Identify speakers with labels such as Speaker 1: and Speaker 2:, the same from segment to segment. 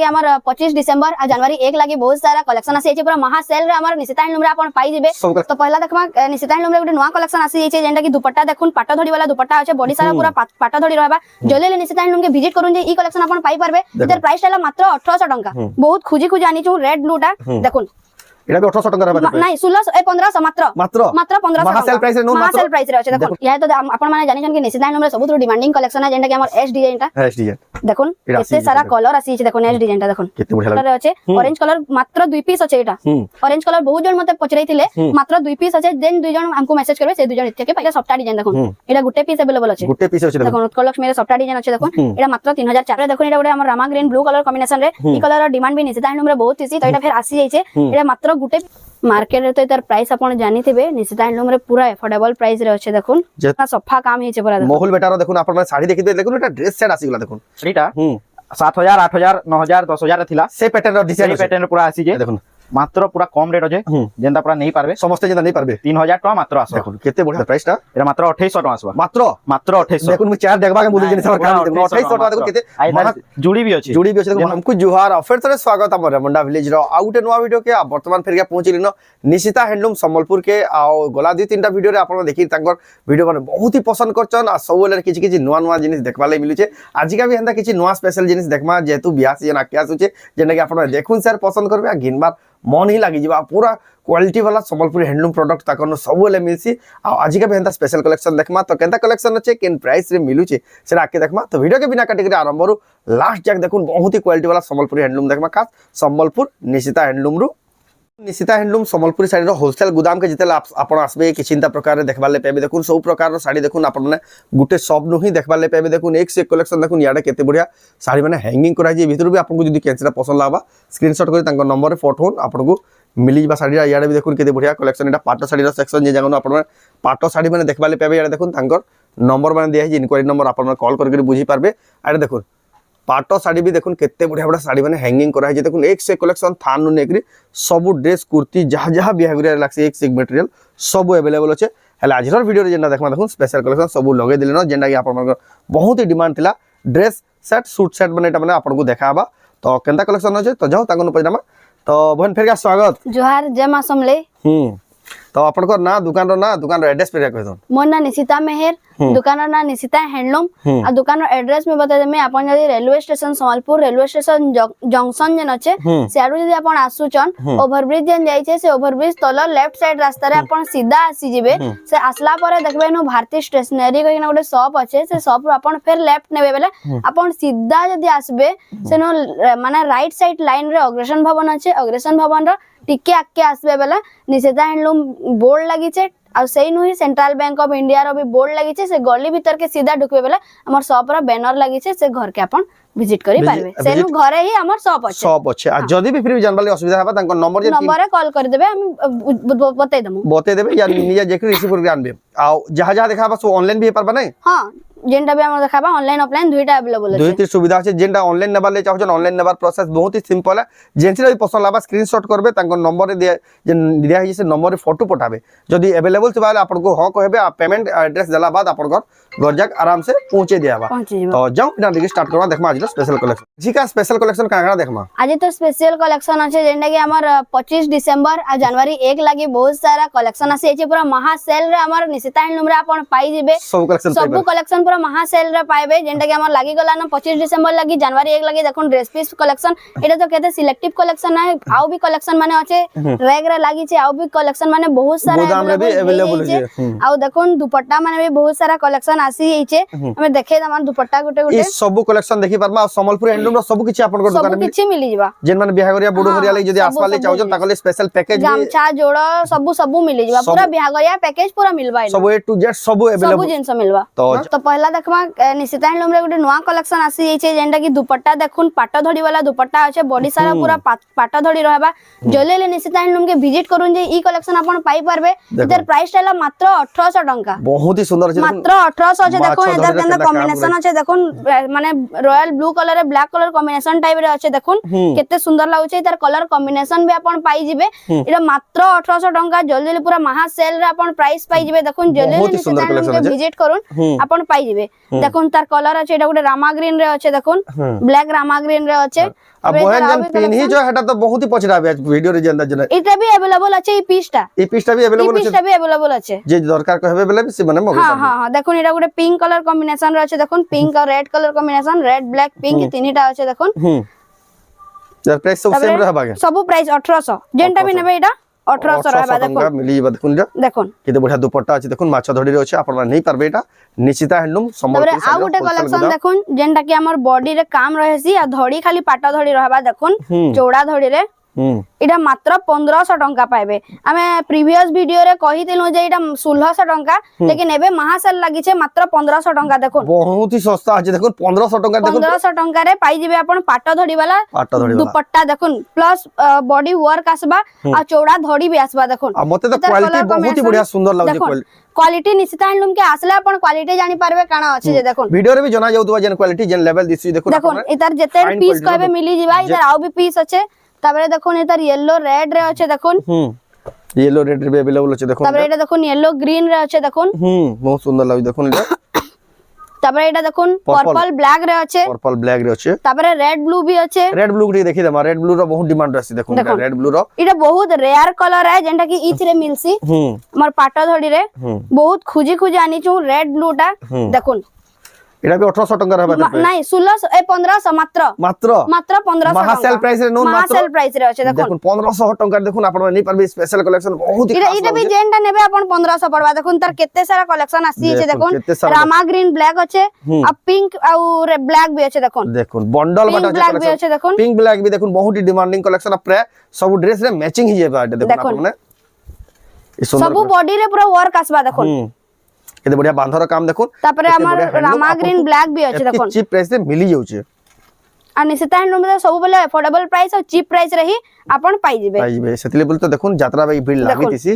Speaker 1: हमर 25 डिसेंबर आ जनवरी 1 लागि बहुत सारा कलेक्शन आसी छै पूरा महा सेल रे हमर निशिता हैंडलूम रे आपण पाई जेबे। तो पहला देखमा निशिता हैंडलूम रे गुटे नवा कलेक्शन आसी छै जेंटा कि दुपट्टा देखुन पाटो धड़ी वाला दुपट्टा আছে बॉडी सारा पूरा पाटो धड़ी रहबा जले निशिता हैंडलूम के विजिट करूं जे ई कलेक्शन आपण पाई परबे। इधर प्राइस टाला मात्र 1800 टंका बहुत खुजी खुजी आनी छु रेड ब्लू टा देखुन
Speaker 2: एटा भी 1800 टंका रहबा
Speaker 1: नहीं 1600 1500 मात्र 1500
Speaker 2: महा सेल प्राइस रे नो
Speaker 1: महा सेल प्राइस रे अछि देखो या तो आपण माने जानि छन कि निशिता हैंडलूम रे सबुत डिमांडिंग कलेक्शन है जेंटा कि हमर एस डिजाइन टा
Speaker 2: एस डिजाइन
Speaker 1: देखुन केते सारा कलर आसी छै देखुन एस डिजाइन टा देखुन
Speaker 2: केते बढ़िया
Speaker 1: कलर अछि ऑरेंज कलर मात्र 2 पीस अछि एटा ऑरेंज कलर बहुत जन मते पचरै थिले मात्र 2 पीस अछि देन दुई जन हमको मैसेज करबे से दुई जन इत्ते के पहिले सफ्टा डिजाइन देखुन एटा गुटे पीस अवेलेबल अछि गुटे पीस अछि देखुन उत्कल लक्ष्मी रे सफ्टा डिजाइन अछि देखुन एटा मात्र 3004 रे देखुन एटा गुटे हमर Rama green blue colour combination रे ई कलर डिमांड भी निशिता हैंडलूम रे बहुत इसी तो एटा फिर आसी जाय छै एटा मात्र गुटे मार्केट रे तो इधर प्राइस आपण जानि थिबे निशिता हैंडलूम रे पूरा अफोर्डेबल प्राइस रे अछि देखुन जेतना सफा काम हे छै पूरा देखुन मोहुल बेटारो देखुन आपण साड़ी देखि देखुन एटा ड्रेस सेट आसी गला देखुन
Speaker 3: एटा 7000 8000 9000 10000 थिला से पैटर्न रो डिजाइन पैटर्न पूरा आसी जे देखुन मात्र पूरा कम रेट अछि जेंता पूरा नहीं पारबे समस्त जेंता नहीं पारबे 3000 टका मात्र आसो देखुन केते बढ़िया प्राइस टा एरा मात्र 2800 टका आसबा मात्र 2800 देखुन मु चार देखबा के बोल जिन सब काम 2800 टका देखुन केते जुड़ी भी अछि देखुन
Speaker 2: हमको जुहार ऑफर तरे स्वागत हमर रमंडा विलेज रो आ गुटे नवा वीडियो के वर्तमान फेर के पहुंची लिनो निशिता हैंडलूम संबलपुर के आ गोला दि तीनटा वीडियो रे आपण देखि तांकर वीडियो माने बहुत ही पसंद करछन आ सबले किछि किछि नवा नवा जिनिस देखबा ले मिलु छे आज का भी हंदा किछि नवा स्पेशल जिनिस देखमा जेतु बियाह सीजन आके आसु छे जेना कि आपण देखुन सर पसंद करबे आ घिनबार मन ही लागी जीवा पूरा क्वालिटी वाला संबलपुर हैंडलूम प्रोडक्ट ताकनो सबले मिलसी आ आज का भी हंदा स्पेशल कलेक्शन देखमा तो केनता कलेक्शन अछि केन प्राइस रे मिलु छे सेरा आके देखमा तो वीडियो के बिना काटी के आरंभ रो लास्ट जाक देखुन बहुत ही क्वालिटी वाला संबलपुर हैंडलूम देखमा खास संबलपुर निशिता हैंडलूम रो निशिता हैंडलूम संबलपुरी साड़ी रो होलसेल गुदाम के जितेला आपण आसबे कि चिंता प्रकार देखबा ले पेबे देखुन सब प्रकार रो साड़ी देखुन आपण माने गुटे शॉप नु ही देखबा ले पेबे देखुन एक से कलेक्शन देखुन याडा केते बढ़िया साड़ी माने हैंगिंग करा जे भीतर भी आपण को जदी कैंसरा पसंद लागबा स्क्रीनशॉट करी तांको नंबर रे फोटो आपण को मिली बा साड़ी याडा भी देखुन केते बढ़िया कलेक्शन एटा पाटो साड़ी रो सेक्शन जे जगन आपण पाटो साड़ी माने देखबा ले पेबे याडा देखुन तांकर नंबर माने दिया है इनक्वायरी नंबर आपण कॉल करके बुझी पारबे आडा देखुन पाटो साड़ी भी देखुन केते बढ़िया बढ़िया साड़ी माने हैंगिंग करा है देखुन एक से कलेक्शन थान नु नेकरी सब ड्रेस कुर्ती जहा जहा बिहेवियर लागसे एक से एक मटेरियल सब अवेलेबल अछि हला आज रो वीडियो रे जेना देखमा देखुन स्पेशल कलेक्शन सब लगे दिले न जेना कि आपण बहुत ही डिमांड थिला ड्रेस सेट सूट सेट बनेटा माने आपण को देखाबा तो केनता कलेक्शन अछि तो जाओ तांगन पजामा तो बहन फेर का स्वागत
Speaker 1: जोहार जय मां समले
Speaker 2: तो आपण को ना दुकान रो एड्रेस पे कह दो
Speaker 1: मोर ना निशिता मेहर दुकान रो ना निशिता हैंडलूम आ दुकान रो एड्रेस में बता दे मैं आपण जदी railway station Sambalpur railway station junction जन अछि सेआरु जदी आपण आसुचन ओवरब्रिज जन जाई छे से ओवरब्रिज तल लेफ्ट साइड रास्ता रे आपण सीधा आसी जिवे से आसला परे देखबे नो भारती स्टेशनरी कहिना गोटे शॉप अछि से शॉप रो आपण फेर लेफ्ट नेबे बेले आपण सीधा जदी आसबे से नो माने राइट साइड लाइन रे अग्रसेन भवन अछि अग्रसेन भवन रो टिके आके आसबे बेले निशिता हैंडलूम बोर्ड लागि छे आ सेही नु ही सेंट्रल बैंक ऑफ इंडिया रो भी बोर्ड लागि छे से गली भीतर के सीधा ढुकबे बेले हमर शॉप रो बैनर लागि छे से घर के आपण विजिट करी पारबे से नु घरे ही हमर शॉप अछि आ
Speaker 2: जदी भी फिर भी जानबाली असुविधा हबा तांको नंबर
Speaker 1: रे कॉल कर देबे हम बतै देबे
Speaker 2: या निया जेकरी रिसीव करके आनबे आ जहा जहा देखाबा सो ऑनलाइन भी पारबा नै
Speaker 1: हां जेंटा भी हमर देखाबा ऑनलाइन ऑफलाइन दुईटा अवेलेबल अछि
Speaker 2: दुईटी सुविधा अछि जेंटा ऑनलाइन नबा ले चाहछन ऑनलाइन नबार प्रोसेस बहुत ही सिंपल है जेंसी भी पसंद लाबा स्क्रीनशॉट करबे तांको नंबर रे दिया है से नंबर रे फोटो पठाबे जदी अवेलेबल थिबा आपन को हां कहबे आ पेमेंट एड्रेस देला बाद आपन घर जाक आराम से पहुंचे दियाबा तो जाओ बिना देखे स्टार्ट करबा देखमा आज स्पेशल कलेक्शन जी का स्पेशल कलेक्शन कागरा देखमा
Speaker 1: आज तो स्पेशल कलेक्शन अछि जेंटा कि हमर 25 डिसेंबर आ जनवरी 1 लागि बहुत सारा कलेक्शन आसी छै पूरा महा सेल रे हमर निशिता हैंडलूम रे आपण पाई जेबे सब कलेक्शन पूरा महा सेल रे पाइबे जेंटा कि हमर लागि गला न 25 डिसेंबर लागि जनवरी 1 लागि देखुन ड्रेस पीस कलेक्शन एटा तो केते सिलेक्टिव कलेक्शन है आउ भी कलेक्शन माने अछि रैग रे लागि छै आउ भी कलेक्शन माने बहुत सारा अवेलेबल छै आउ देखुन दुपट्टा माने भी बहुत सारा कलेक्शन आसी छै हमें देखे हमर दुपट्टा गुटे गुटे
Speaker 2: ई सब कलेक्शन देखि परबा संबलपुर हैंडलूम रो सब किछि आपन को दुकान में
Speaker 1: सब किछि मिली जिबा
Speaker 2: जेन माने बिहागरिया बुडो हरिया लागि जदी आसवा ले चाहजन ताकले स्पेशल पैकेज
Speaker 1: गामछा जोड़ो सब मिली जिबा पूरा बिहागरिया पैकेज पूरा मिलबा
Speaker 2: सब ए टू जेड सब अवेलेबल
Speaker 1: सब जिंस मिलबा तो पहला देखमा निशिता हैंडलूम रे गुटे नवा कलेक्शन आसी छै जेंटा कि दुपट्टा देखुन पाटो धड़ी वाला दुपट्टा अछि बॉडी सारा पूरा पाटो धड़ी रहबा जले निशिता हैंडलूम के विजिट करूं जे ई कलेक्शन आपण पाई परबे इधर प्राइस टाला मात्र 1800 टंका
Speaker 2: बहुत ही सुंदर छै
Speaker 1: मात्र 1800 छै देखो इधर केना कॉम्बिनेशन अछि देखुन माने रॉयल ब्लू कलर रे ब्लैक कलर कॉम्बिनेशन टाइप रे अछि देखुन केते सुंदर लागु छै इधर कलर कॉम्बिनेशन भी आपण पाई जिवे एटा मात्र 1800 टंका जल्दी पूरा महा सेल रे आपण प्राइस पाई जिवे देखुन जल्दी निशिता हैंडलूम के विजिट करूं आपण पाई যাবে দেখুন তার কলর আছে এটা গোটে রামা গ্রিন রে আছে দেখুন ব্ল্যাক রামা গ্রিন রে আছে
Speaker 2: अब बहन जन पिनही जो हेटा तो बहुत ही पछराबे वीडियो रे जेंदा जन
Speaker 1: এটা भी अवेलेबल আছে এই পিসটা
Speaker 2: এই পিসটা भी अवेलेबल আছে
Speaker 1: পিসটা भी अवेलेबल আছে
Speaker 2: যে দরকার কহবে বলে সে মানে মগে
Speaker 1: হ্যাঁ হ্যাঁ হ্যাঁ দেখুন এটা গোটে পিঙ্ক কালার কম্বিনেশন রে আছে দেখুন পিঙ্ক আর red colour combination red black pink তিনটা আছে দেখুন
Speaker 2: যার প্রাইস সব সেম रहबा के
Speaker 1: सब प्राइस 1800 যেটা भी নেবে এটা 1800 रहबा দেখুন
Speaker 2: মিলি যাবে দেখুন
Speaker 1: দেখুন
Speaker 2: কেতে বঢ়িয়া দুপট্টা আছে দেখুন মাছ ধড়ি রে আছে আপনারা নেই পারবে এটা নিশ্চিতা হ্যান্ডলুম
Speaker 1: তারপরে
Speaker 2: সম্বলপুর
Speaker 1: আর গোটে কলেকশন দেখুন যেটা কি আমার বডি রে কাম রহেছি আর ধড়ি খালি পাটা ধড়ি रहबा দেখুন চৌড়া ধড়ি রে এটা মাত্র 1500 টঙ্কা পাইবে আমি প্রিভিয়াস ভিডিও রে কহিতিলু যে এটা 1600 টঙ্কা लेकिन এবে মহাসেল লাগিছে মাত্র 1500 টঙ্কা দেখুন
Speaker 2: বহুত হি সস্তা আছে দেখুন 1500 টাকা দেখুন
Speaker 1: 1500 টঙ্কা রে পাই যাবে আপন পাটা ধড়ি वाला দুপট্টা দেখুন প্লাস বডি ওয়ার্ক আসবা আর চৌড়া ধড়ি भी আসবা দেখুন
Speaker 2: আর মতে তো কোয়ালিটি বহুত হি বঢ়িয়া সুন্দর লাগুছে
Speaker 1: क्वालिटी निश्चित ह্যান্ডলুম के আসলে আপন क्वालिटी জানি পারবে কানা আছে যে দেখুন
Speaker 2: ভিডিও রে भी জানা যাউতবা যেন কোয়ালিটি যেন লেভেল দিছি দেখুন
Speaker 1: দেখুন এটার যেতে পিস কইবে মিলি যাবা এটার আও भी পিস আছে তারপরে দেখুন এটার ইয়েলো রেড রে আছে দেখুন
Speaker 2: ইয়েলো রেড রে अवेलेबल আছে দেখুন
Speaker 1: তারপরে এটা দেখুন ইয়েলো গ্রিন রে আছে দেখুন
Speaker 2: বহুত সুন্দর লাগে দেখুন এটা
Speaker 1: তারপরে এটা দেখুন পার্পল ব্ল্যাক রে আছে
Speaker 2: পার্পল ব্ল্যাক রে আছে
Speaker 1: তারপরে রেড ব্লু भी আছে
Speaker 2: রেড ব্লু রে দেখি দেমা রেড ব্লু র বহুত ডিমান্ড আছে দেখুন রেড ব্লু র
Speaker 1: এটা বহুত রেয়ার কলর है যেটা কি ইথরে মিলছি আমার পাটা ধড়ি রে বহুত খুজি খুজি আনিছু রেড ব্লুটা দেখুন
Speaker 2: এটা भी 1800 টাকা रहबा
Speaker 1: নাই 1600 এ 1500 মাত্র
Speaker 2: মাত্র
Speaker 1: মাত্র 1500
Speaker 2: মহা সেল প্রাইস রে নো মাত্র
Speaker 1: মহা সেল প্রাইস রে আছে দেখুন
Speaker 2: দেখুন 1500 টাকা দেখুন আপনারা নেই পারবে স্পেশাল কালেকশন বহুত হি খাস
Speaker 1: এটা भी যেটা নেবে আপন 1500 পড়বা দেখুন তার কেতে সারা কালেকশন আসিছে দেখুন রামা গ্রিন ব্ল্যাক আছে আর পিঙ্ক আর ব্ল্যাক भी আছে দেখুন
Speaker 2: দেখুন বন্ডল বাটা
Speaker 1: আছে দেখুন
Speaker 2: পিঙ্ক ব্ল্যাক भी দেখুন বহুত হি ডিমান্ডিং কালেকশন আপরে সব ড্রেস রে ম্যাচিং হি যাবে এটা দেখুন আপনারা
Speaker 1: সব বডি রে পুরো ওয়ার্ক আসবা দেখুন
Speaker 2: এতে বড়িয়া বাঁধর কাম দেখুন
Speaker 1: তারপরে আমার রামা গ্রিন ব্ল্যাক भी আছে দেখুন
Speaker 2: চিপ প্রাইস রে মিলি যাউছে
Speaker 1: আর নিশ্চিত হ্যান্ডলুম রে सब বেলে अफोर्डेबल प्राइस और चीप प्राइस रही आपण पाई जिवे
Speaker 2: সেতিলে বল তো দেখুন যাত্রা বাই ভিড় লাগিতিছি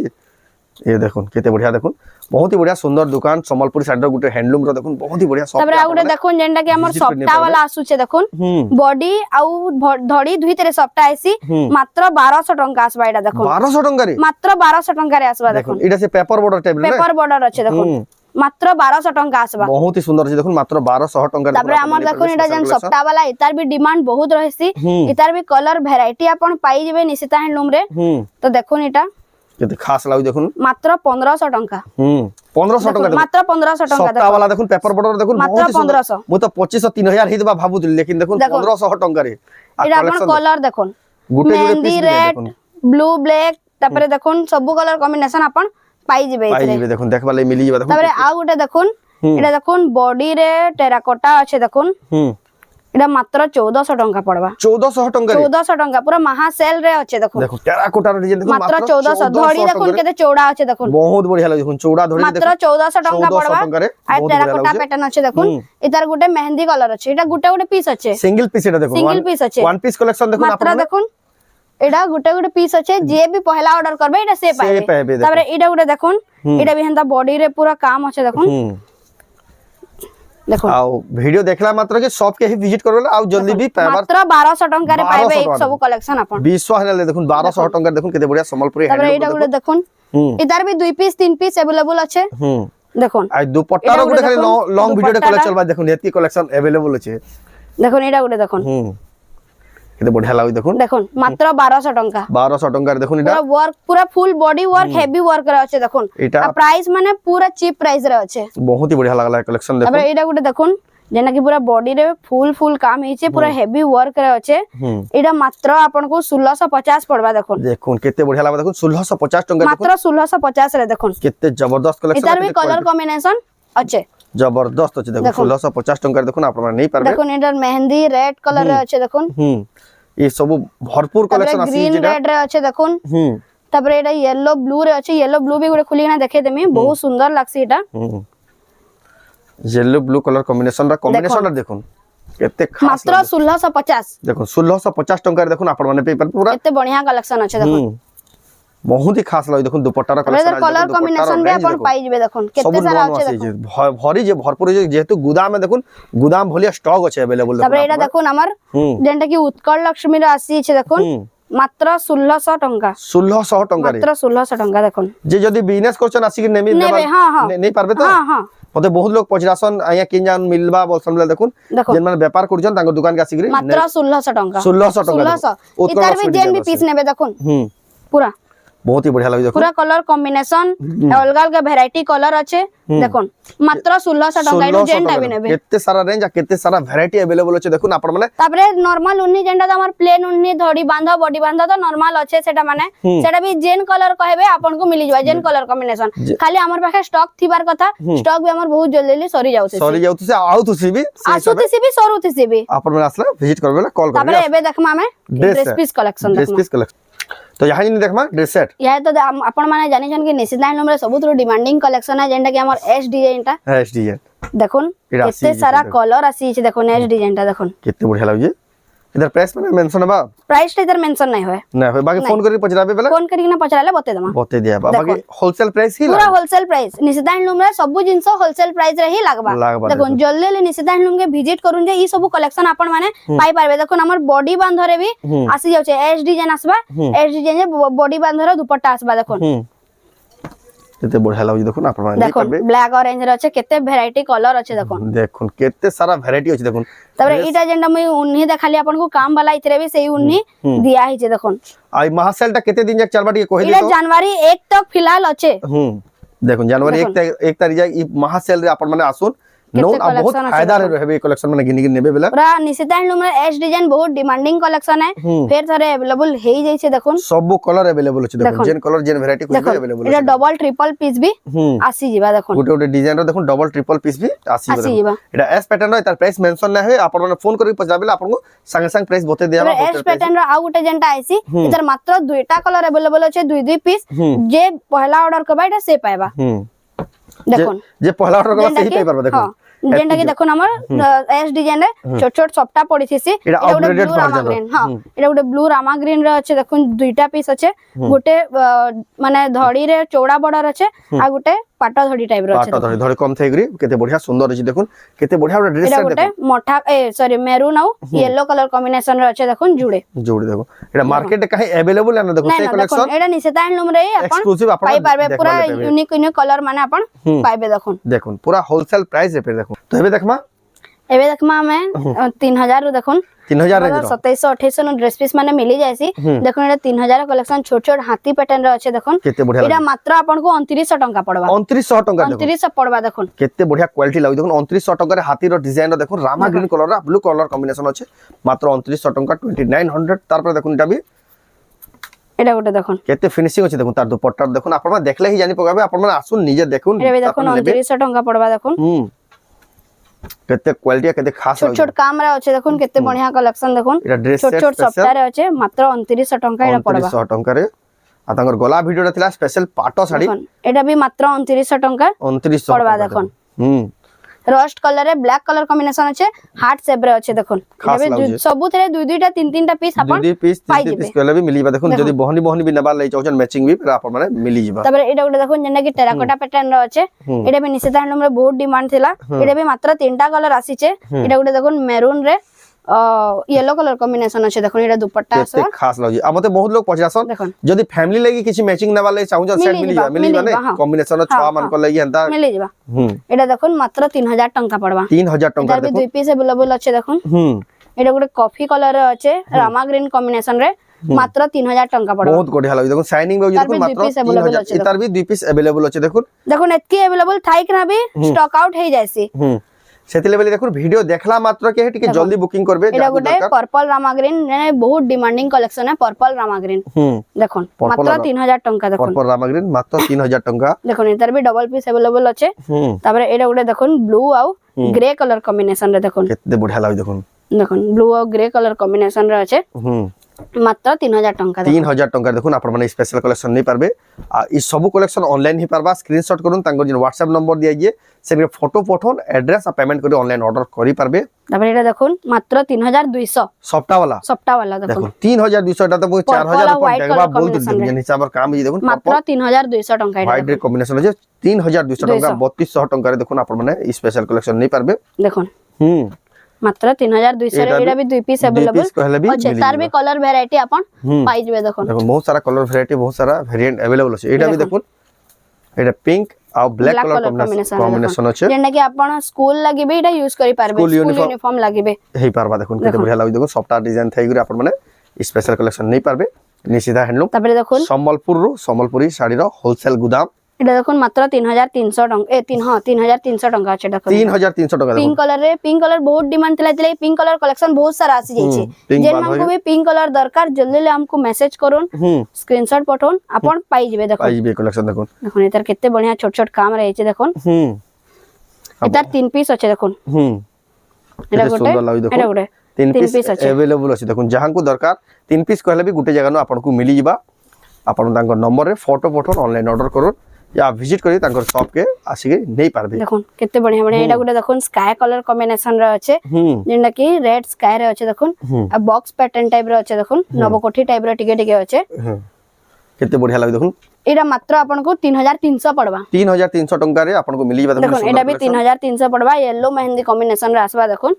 Speaker 2: এ দেখুন কেতে বড়িয়া দেখুন বহুত হি বড়িয়া সুন্দর দোকান সম্বলপুরি সাইডর গুটে হ্যান্ডলুম র দেখুন বহুত হি বড়িয়া সব
Speaker 1: তারপরে আগুটে দেখুন যেটা কি আমার সফটা वाला আসুছে দেখুন বডি আউ ধড়ি দুইতরে সফটা আইছি মাত্র 1200 টাকা আসবা এটা দেখুন
Speaker 2: 1200 টাকা রে
Speaker 1: মাত্র 1200 টাকা রে আসবা দেখুন
Speaker 2: এটা সে পেপার বর্ডার টাইপ রে
Speaker 1: পেপার বর্ডার আছে দেখুন মাত্র 1200 টাকা আসবা
Speaker 2: বহুত হি সুন্দর আছে দেখুন মাত্র 1200 টাকা
Speaker 1: তারপরে আমার দেখুন এটা যেন সফটা वाला ইতার भी ডিমান্ড বহুত রহেছি ইতার भी কলর ভ্যারাইটি আপন পাই যাবে নিশ্চিত হ্যান্ডলুম রে তো দেখুন এটা
Speaker 2: কেতে খাস লাগু দেখুন
Speaker 1: মাত্র 1500 টাকা
Speaker 2: 1500 টাকা
Speaker 1: মাত্র 1500 টাকা
Speaker 2: সফটা वाला দেখুন পেপার বর্ডার দেখুন
Speaker 1: মাত্র
Speaker 2: বহুত হি সুন্দর
Speaker 1: 1500
Speaker 2: মু তো 2500 3000 হি দেবা ভাবুতিল লেকিন দেখুন 1500 টাকা রে
Speaker 1: এটা আপন কলর দেখুন
Speaker 2: গুটে গুটে
Speaker 1: মেহেন্দি রেড ব্লু ব্ল্যাক তারপরে দেখুন সব কলর কম্বিনেশন আপন পাই যাবে
Speaker 2: পাই যাবে দেখুন দেখবালে মিলি যাবে দেখুন
Speaker 1: তারপরে আউ গোটে দেখুন এটা দেখুন বডি রে টেরাকোটা আছে দেখুন এটা মাত্র 1400 টাকা পড়বা
Speaker 2: 1400 টাকা রে
Speaker 1: 1400 টাকা পুরো মহা সেল রে আছে দেখুন
Speaker 2: দেখুন টেরাকোটা রে দেখুন
Speaker 1: মাত্র 1400 ধড়ি দেখুন কেতে চৌড়া আছে দেখুন
Speaker 2: বহুত বঢ়িয়া লাগে দেখুন চৌড়া ধড়ি
Speaker 1: মাত্র 1400 টাকা পড়বা আর টেরাকোটা প্যাটার্ন আছে দেখুন এটার গোটে মেহেন্দি কালার আছে এটা গোটে গোটে পিস আছে
Speaker 2: সিঙ্গেল পিস এটা দেখুন
Speaker 1: সিঙ্গেল পিস আছে
Speaker 2: ওয়ান পিস কালেকশন দেখুন
Speaker 1: মাত্র দেখুন এটা গোটে গোটে পিস আছে যে भी পহলা অর্ডার করবে এটা সে পাইবে তারপরে এটা গোটে দেখুন এটা भी হেনতা বডি রে পুরো কাম আছে দেখুন দেখুন
Speaker 2: আও ভিডিও দেখলা মাত্র के शॉप के ही विजिट करले आउ जल्दी भी पाइबा
Speaker 1: মাত্র 1200 টাকা রে পাইবে এক সব কালেকশন আপন
Speaker 2: বিশ্বাস হলে দেখুন 1200 টাকা দেখুন কেতে বড়িয়া সম্বলপুরি
Speaker 1: তারপরে এটা গুলো দেখুন এটার भी দুই পিস তিন পিস अवेलेबल আছে দেখুন
Speaker 2: আই দুপট্টার গুলো খালি লং ভিডিওটা কলে চলবা দেখুন এতকি কালেকশন अवेलेबल আছে
Speaker 1: দেখুন এটা গুলো দেখুন
Speaker 2: কেতে বড়িয়া লাগি দেখুন
Speaker 1: দেখুন মাত্র 1200 টাকা
Speaker 2: 1200 টাকা দেখুন এটা
Speaker 1: পুরো ওয়ার্ক পুরো full body work heavy work রে আছে দেখুন আর প্রাইস মানে পুরো চিপ প্রাইস রে আছে
Speaker 2: বহুত হি বড়িয়া লাগলা কালেকশন দেখুন
Speaker 1: তারপরে এটা গুলো দেখুন যেটা কি পুরা বডি রে ফুল ফুল কাম হইছে পুরা হেভি ওয়ার্ক রে আছে এটা মাত্র আপনকো 1650 পড়বা দেখুন
Speaker 2: দেখুন কেতে বঢ়িয়া লাগবা দেখুন 1650 টাকা
Speaker 1: মাত্র 1650 রে দেখুন
Speaker 2: কেতে জবরদস্ত কালেকশন
Speaker 1: এটার भी কলর কম্বিনেশন আছে
Speaker 2: জবরদস্ত আছে দেখুন 1650 টাকা দেখুন আপনারা নেই পারবে
Speaker 1: দেখুন এটার মেহেন্দি রেড কালার রে আছে দেখুন
Speaker 2: এই সব ভরপুর কালেকশন আছে
Speaker 1: গ্রিন
Speaker 2: যেটা
Speaker 1: রেড রে আছে দেখুন তারপরে এটা ইয়েলো ব্লু রে আছে ইয়েলো ব্লু भी গুড়ে খুলি না দেখে দেমি বহুত সুন্দর লাগছে এটা
Speaker 2: येलो ब्लू कलर कॉम्बिनेशन रा कॉम्बिनेशन देखुन केते खास
Speaker 1: मात्र 1650
Speaker 2: देखो 1650 टंका देखुन आपण माने पेपर पूरा
Speaker 1: केते बढ़िया कलेक्शन আছে দেখুন
Speaker 2: बहुत ही खास लगे देखुन दुपट्टा रा कलेक्शन
Speaker 1: कलर कॉम्बिनेशन भी अपन पाई जिवे देखुन केते सारा আছে দেখুন
Speaker 2: भरी जे भरपूर जेहेतु गुदाम में देखुन गुदाम भलिया स्टॉक আছে अवेलेबल
Speaker 1: তারপরে এটা দেখুন আমার যেটা কি উৎকল লক্ষ্মী র আসিছে দেখুন মাত্র 1600 টাকা
Speaker 2: 1600 টাকা
Speaker 1: মাত্র 1600 টাকা দেখুন
Speaker 2: যে যদি বিজনেস করছন আসি কি নেমি
Speaker 1: নেবে হ্যাঁ হ্যাঁ
Speaker 2: নেই পারবে তো
Speaker 1: হ্যাঁ হ্যাঁ
Speaker 2: মতে বহুত লোক পচরাসন আয়া কিন জান মিলবা বলছন বলে দেখুন
Speaker 1: দেখুন
Speaker 2: যেন মানে ব্যাপার করছন তাঙ্গ দোকান কে আসিগরি
Speaker 1: মাত্র 1600 টাকা
Speaker 2: 1600 টাকা
Speaker 1: 1600 ইতার বি জেন বি পিস নেবে দেখুন পুরা
Speaker 2: বহুত হি বঢ়িয়া লাগি দেখুন
Speaker 1: পুরা কলর কম্বিনেশন অলগা অলগা ভ্যারাইটি কলর আছে দেখুন মাত্র 1600 টাকা এর জেনটা বি নেবে
Speaker 2: কেতে সারা রেঞ্জ আর কেতে সারা ভ্যারাইটি अवेलेबल আছে দেখুন আপন মানে
Speaker 1: তারপরে নরমাল উন্নি যেটা তো আমার প্লেন উন্নি ধড়ি বাঁধা বডি বাঁধা তো নরমাল আছে সেটা মানে সেটা বি জেন কলর কহেবে আপনকু মিলি যাবে জেন কলর কম্বিনেশন খালি আমার পাখে স্টক থিবার কথা স্টক বি আমার বহুত জলদি সরি যাউছে
Speaker 2: আউতুছি বি
Speaker 1: আসুতিছি বি সরুতিছি বি
Speaker 2: আপন মানে আসলে ভিজিট করবে না কল করবে
Speaker 1: তারপরে এবে দেখমা আমি ড্রেস পিস কালেকশন
Speaker 2: ড্রেস
Speaker 1: দেখমা
Speaker 2: পিস কালেকশন तो यहाँ जिन देखमा ड्रेस सेट
Speaker 1: यह तो आपण माने जानि छन कि निशिता हैंडलूम रे सबुत डिमांडिंग कलेक्शन है जेंटा कि हमर एस डिजाइन टा
Speaker 2: है एस डिजाइन
Speaker 1: देखुन
Speaker 2: एटा
Speaker 1: केते
Speaker 2: आसी
Speaker 1: सारा
Speaker 2: जे
Speaker 1: कलर आसी छै देखुन एस डिजाइन टा देखुन
Speaker 2: कितने बढ़िया लागे इधर प्राइस में मेंशन बा
Speaker 1: प्राइस टा इधर मेंशन नहीं होय
Speaker 2: ना होय बाकी फोन करी पचराबे बेला
Speaker 1: फोन करी ना पचराले बते दमा
Speaker 2: बते दिया बा बाकी होलसेल प्राइस ही
Speaker 1: पूरा होलसेल प्राइस निशिता हैंडलूम रे सब जिंस होलसेल प्राइस रे ही लागबा देखुन जल्दी ले निशिता हैंडलूम के विजिट करूं जे ई सब कलेक्शन आपण माने पाई पारबे देखुन हमर बॉडी बांधरे भी आसी जाउ छै एस डिजाइन आसबा एस डिजाइन जे बॉडी बांधर दुपट्टा आसबा देखुन
Speaker 2: केते बढ़िया लागे देखुन आपण माने
Speaker 1: देखुन ब्लैक ऑरेंज रे छै केते वैरायटी कलर अछि देखुन
Speaker 2: देखुन केते सारा वैरायटी अछि देखुन
Speaker 1: तबरे इटा जेंडा मैं उन्ही देखाली आपन को काम वाला इतरे भी सही उन्ही दिया ही छे देखुन
Speaker 2: आई महासेल टा केते दिन जाक चलबा टिके कहि
Speaker 1: इटा
Speaker 2: दे
Speaker 1: जनवरी 1 तक फिलहाल अछि
Speaker 2: देखुन जनवरी 1 तारीख जाक ई महासेल रे आपण माने आसुन नो आ बहुत फायदा रे रहबे कलेक्शन माने गिनी गिनी नेबे बेला
Speaker 1: पूरा निशिता हैंडलूम रे एस डिजाइन बहुत डिमांडिंग कलेक्शन है फिर थरे अवेलेबल हेई जाय छे देखुन
Speaker 2: सब कलर अवेलेबल अछि देखुन जेन कलर जेन वैरायटी कोइ अवेलेबल
Speaker 1: इटा डबल ट्रिपल पीस भी आसी जीवा देखुन
Speaker 2: गोटे गोटे डिजाइन रो देखुन डबल ट्रिपल पीस भी आसी
Speaker 1: जीवा
Speaker 2: एटा एस पैटर्न रो तार प्राइस मेंशन ना है आपण माने फोन करी पचाबेला आपन को संगे संग प्राइस बते देबा
Speaker 1: एस पैटर्न रो आ गोटे जेंटा आइसी इधर मात्र दुईटा कलर अवेलेबल अछि दुई दुई पीस जे पहला ऑर्डर करबा एटा से पाएबा देखुन
Speaker 2: जे पहला ऑर्डर करबा सही पाइ परबा देखुन
Speaker 1: जेंटा कि देखुन हमर एस डिजाइन रे छोट छोट सप्ता पड़ी छी
Speaker 2: एटा अपग्रेडेड वर्जन
Speaker 1: हां एटा गोटे ब्लू रामा ग्रीन रे अछि देखुन दुईटा पीस अछि गोटे माने धड़ी रे चौड़ा बॉर्डर अछि आ गोटे पाटा धड़ी टाइप रो अछि
Speaker 2: पाटा धड़ी धड़ी कम थेगरी केते बढ़िया सुंदर अछि देखुन केते बढ़िया ड्रेस
Speaker 1: सेट देखुन मोठा सॉरी मेरून आउ येलो कलर कॉम्बिनेशन रे अछि देखुन जुड़े
Speaker 2: देखो एटा मार्केट काहे अवेलेबल है ना देखो से कलेक्शन
Speaker 1: एटा निशिता हैंडलूम रे अपन
Speaker 2: एक्सक्लूसिव अपन
Speaker 1: पाई पारबे पूरा यूनिक यूनिक कलर माने अपन पाइबे देखुन
Speaker 2: देखुन पूरा होलसेल प्राइस रे पे देखो तो एबे देखमा
Speaker 1: मैं 3000 रो देखुन
Speaker 2: 3000 रे
Speaker 1: 2700 2800 नो ड्रेस पीस माने मिली जायसी देखुन एटा 3000 कलेक्शन छोट छोट हाथी पैटर्न रे अछि देखुन
Speaker 2: केते बढ़िया
Speaker 1: एटा मात्र आपन को 2900 टंका पड़बा
Speaker 2: 2900 टंका देखो
Speaker 1: 2900 पड़बा देखुन
Speaker 2: केते बढ़िया क्वालिटी लागै देखुन 2900 टंका रे हाथी रो डिजाइन रो देखुन रामा ग्रीन कलर रा ब्लू कलर कॉम्बिनेशन अछि मात्र 2900 टंका 2900 तार पर देखुन एटा भी
Speaker 1: एटा गोटे देखुन
Speaker 2: केते फिनिशिंग अछि देखुन तार दुपट्टा देखुन आपन माने देखले ही जानि पगाबे आपन माने आसुन निजे देखुन
Speaker 1: एटा भी देखुन 2900 टंका पड़बा देखुन
Speaker 2: केते क्वालिटी केते खास
Speaker 1: छोट छोट काम रे अछि देखुन केते बढ़िया कलेक्शन देखुन छोट छोट सप्ताह रे अछि मात्र 2900 टंका एटा पड़बा
Speaker 2: 2900 टंका रे आ तांगर गला वीडियो रथिला स्पेशल पाटो साड़ी
Speaker 1: एटा भी मात्र 2900 टंका
Speaker 2: 2900
Speaker 1: पड़बा देखुन रस्ट कलर रे ब्लैक कलर कॉम्बिनेशन अछि हार्ट शेप रे अछि देखुन एबे सबु थरे दुई दुईटा तीन तीनटा पीस अपन
Speaker 2: दुई पीस तीन पीस केले भी मिलिबा देखुन जदी बहनी बहनी भी नबा लई चाउछन मैचिंग भी आपन माने मिली जिबा
Speaker 1: तबरे एटा गोटे देखुन जेना कि टेराकोटा पैटर्न रो अछि एटा भी निशिता हैंडलूम रे बहुत डिमांड थिला एटा भी मात्र तीनटा कलर आसी छे एटा गोटे देखुन मेरून रे येलो कलर कॉम्बिनेशन अछि देखुन एटा दुपट्टा आसा
Speaker 2: केते खास लागी आ मते बहुत लोग पचासन जदी फैमिली लागि किछि मैचिंग नबा लई चाउछन सेट मिली जाबा ने कॉम्बिनेशन रो छवा मन को लई हंता
Speaker 1: मिली जाबा एटा देखुन मात्र 3000 टंका पड़बा
Speaker 2: 3000 टंका
Speaker 1: देखो दुई पीस अवेलेबल अछि देखुन एटा गोटे कॉफी कलर अछि रामा ग्रीन कॉम्बिनेशन रे मात्र 3000 टंका पड़बा
Speaker 2: बहुत बढ़िया लागी देखुन शाइनिंग भी देखुन मात्र 3000 इतार भी दुई पीस अवेलेबल अछि देखुन
Speaker 1: एतकी अवेलेबल थाइक ना भी स्टॉक आउट हे जायसी
Speaker 2: सेति लेवल देखुन वीडियो देखला मात्र के टिके जल्दी बुकिंग करबे
Speaker 1: एटा गोटे पर्पल रामा ग्रीन बहुत डिमांडिंग कलेक्शन है पर्पल रामा ग्रीन देखुन मात्र 3000 टंका देखुन
Speaker 2: पर्पल रामा ग्रीन मात्र 3000 टंका
Speaker 1: देखुन इधर भी डबल पीस अवेलेबल अछि ताबरे एटा गोटे देखुन ब्लू आउ ग्रे कलर कॉम्बिनेशन रे देखुन
Speaker 2: केते बढ़िया लागी देखुन
Speaker 1: ब्लू और ग्रे कलर कॉम्बिनेशन रे अछि मात्र 3000 टंका
Speaker 2: 3000 टंका देखुन आपण माने स्पेशल कलेक्शन नै पारबे आ ई सब कलेक्शन ऑनलाइन ही पारबा स्क्रीनशॉट करून तांको जे व्हाट्सएप नंबर दिया जे से फोटो पठोन एड्रेस आ पेमेंट करी ऑनलाइन ऑर्डर करी पारबे
Speaker 1: तबरे एटा देखुन मात्र 3200
Speaker 2: सप्ताह वाला देखुन 3200 एटा तो 4000 अपन देखबा बहुत दिन हिसाब काम जे देखुन
Speaker 1: मात्र 3200 टंका एटा
Speaker 2: वाइड कॉम्बिनेशन जे 3200 टंका 3200 टंका रे देखुन आपण माने स्पेशल कलेक्शन नै पारबे
Speaker 1: देखुन मात्र 3200 रे एटा भी दुई पीस अवेलेबल अच्छा तार भी कलर वैरायटी अपन पाई जबे देखुन
Speaker 2: बहुत सारा कलर वैरायटी बहुत सारा वेरिएंट अवेलेबल अछि एटा भी देखुन एटा पिंक आ black
Speaker 1: Black
Speaker 2: colour
Speaker 1: color combination
Speaker 2: combination अच्छे
Speaker 1: जेंडा कि आपण स्कूल लागि भी एटा यूज करि पारबे
Speaker 2: School
Speaker 1: स्कूल
Speaker 2: uniform-
Speaker 1: यूनिफॉर्म लागि भी
Speaker 2: हेई पारबा देखुन केते बढ़िया लागु देखुन सफ्टा डिजाइन थाई गुरे आपण माने स्पेशल कलेक्शन नहीं पारबे निशिता हैंडलूम
Speaker 1: तापरे देखुन
Speaker 2: संबलपुर रु संबलपुरी साड़ी रो होलसेल गुदाम
Speaker 1: एटा देखुन मात्र 3300 टंका 3300 टंका अछि देखुन
Speaker 2: 3300 टका
Speaker 1: पिंक कलर रे पिंक कलर बहुत डिमांड थिला थिला पिंक कलर कलेक्शन बहुत सारा आसी जाई छै
Speaker 2: pink
Speaker 1: जेन
Speaker 2: बाल
Speaker 1: हमको भी पिंक कलर दरकार जल्दी ले हमको मैसेज करून स्क्रीनशॉट पठोन आपण पाई जेबे देखुन
Speaker 2: आई बे कलेक्शन देखुन
Speaker 1: देखुन एतर केते बढ़िया छोट छोट काम रहै छै देखुन एतर 3 पीस अछि देखुन एटा गोटे
Speaker 2: सुंदर लागु
Speaker 1: एटा
Speaker 2: देखुन
Speaker 1: गोटे
Speaker 2: तीन
Speaker 1: तीन
Speaker 2: पीस
Speaker 1: piece अछि।
Speaker 2: अवेलेबल अछि देखुन जहां को दरकार तीन पीस कहले भी गुटे जगह न आपन को मिली जिबा आपन तांकर नंबर रे फोटो पठोन ऑनलाइन ऑर्डर करून या विजिट करी तांकर शॉप के आसी के नहीं पारबे
Speaker 1: देखुन केते बढ़िया बढ़िया एटा गोटे देखुन स्काई कलर कॉम्बिनेशन रे अछि जेंडा कि रेड स्काई रे अछि देखुन आ बॉक्स पैटर्न टाइप रे अछि देखुन नवकोठी टाइप रे टिके टिके अछि
Speaker 2: केते बढ़िया लागु देखुन
Speaker 1: एटा मात्र आपन को 3300 पड़बा
Speaker 2: 3300 टंका रे आपन को मिली जिबा
Speaker 1: देखुन एटा भी 3300 पड़बा येलो मेहंदी कॉम्बिनेशन रे आसबा देखुन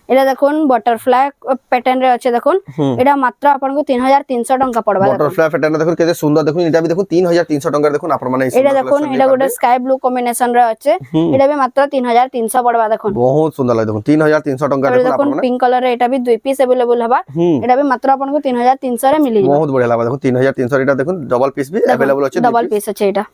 Speaker 1: एटा देखुन बटरफ्लाई पैटर्न रे अछि देखुन एटा मात्र आपन को 3300 टंका पड़बा देखुन
Speaker 2: बटरफ्लाई पैटर्न देखुन केते सुंदर देखुन एटा भी देखुन 3300 टंका देखुन आपन माने
Speaker 1: एटा देखुन एटा गोटे स्काई ब्लू कॉम्बिनेशन रे अछि एटा भी मात्र 3300 पड़बा देखुन
Speaker 2: बहुत सुंदर लागे देखुन 3300 टंका
Speaker 1: तापर
Speaker 2: देखुन आपन
Speaker 1: देखुन
Speaker 2: माने
Speaker 1: पिंक कलर रे एटा भी 2 पीस अवेलेबल हबा एटा भी मात्र आपन को 3300 रे मिली
Speaker 2: बहुत बढ़िया लागे देखुन 3300 एटा देखुन डबल पीस भी अवेलेबल अछि
Speaker 1: डबल पीस अछि एटा